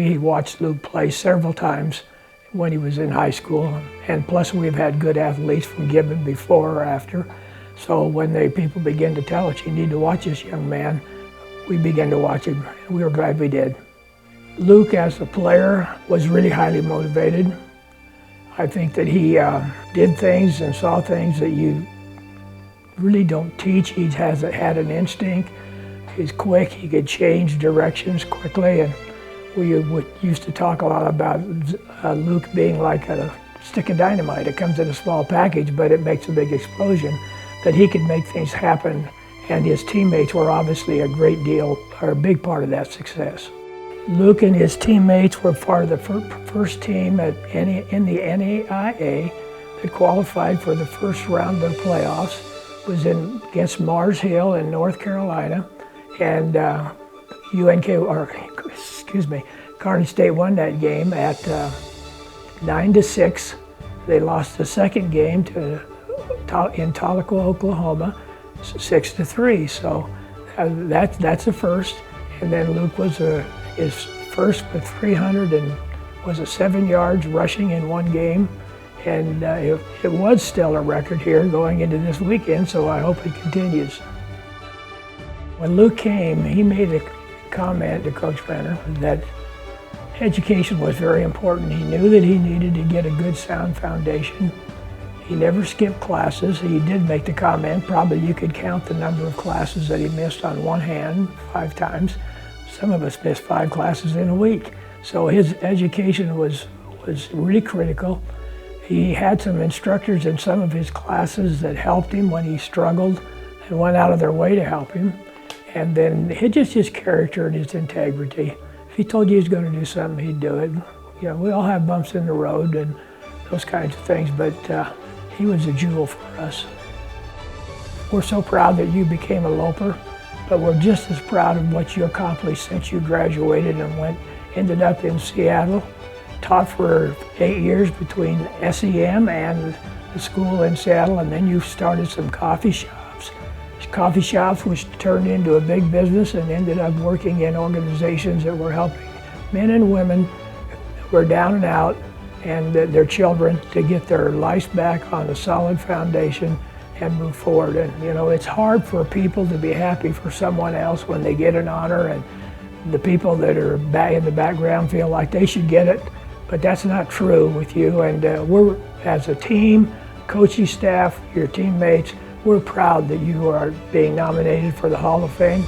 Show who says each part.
Speaker 1: We watched Luke play several times when he was in high school, and plus we've had good athletes from Gibbon before or after. So when people begin to tell us, you need to watch this young man, we began to watch him, and we were glad we did. Luke, as a player, was really highly motivated. I think that he did things and saw things that you really don't teach. He had an instinct. He's quick. He could change directions quickly, and we used to talk a lot about Luke being like a stick of dynamite. It comes in a small package, but it makes a big explosion. That he could make things happen, and his teammates were obviously a great deal, or a big part of that success. Luke and his teammates were part of the first team in the NAIA that qualified for the first round of the playoffs. It was against Mars Hill in North Carolina, and UNK, or excuse me, Kearney State won that game at 9-6. They lost the second game in Tahlequah, Oklahoma, 6-3. So that's a first. And then Luke was his first with 300 and was a 7 yards rushing in one game. And it was still a record here going into this weekend, so I hope it continues. When Luke came, he made a comment to Coach Brenner that education was very important. He knew that he needed to get a good, sound foundation. He never skipped classes. He did make the comment, probably you could count the number of classes that he missed on one hand 5 times. Some of us missed 5 classes in a week. So his education was really critical. He had some instructors in some of his classes that helped him when he struggled and went out of their way to help him. And then just his character and his integrity. If he told you he was going to do something, he'd do it. You know, we all have bumps in the road and those kinds of things, but he was a jewel for us. We're so proud that you became a Loper, but we're just as proud of what you accomplished since you graduated and ended up in Seattle. Taught for 8 years between SEM and the school in Seattle, and then you started some coffee shops. Coffee shops which turned into a big business and ended up working in organizations that were helping men and women who were down and out and their children to get their lives back on a solid foundation and move forward. And you know, it's hard for people to be happy for someone else when they get an honor, and the people that are in the background feel like they should get it, but that's not true with you. And we're, as a team, coaching staff, your teammates, we're proud that you are being nominated for the Hall of Fame.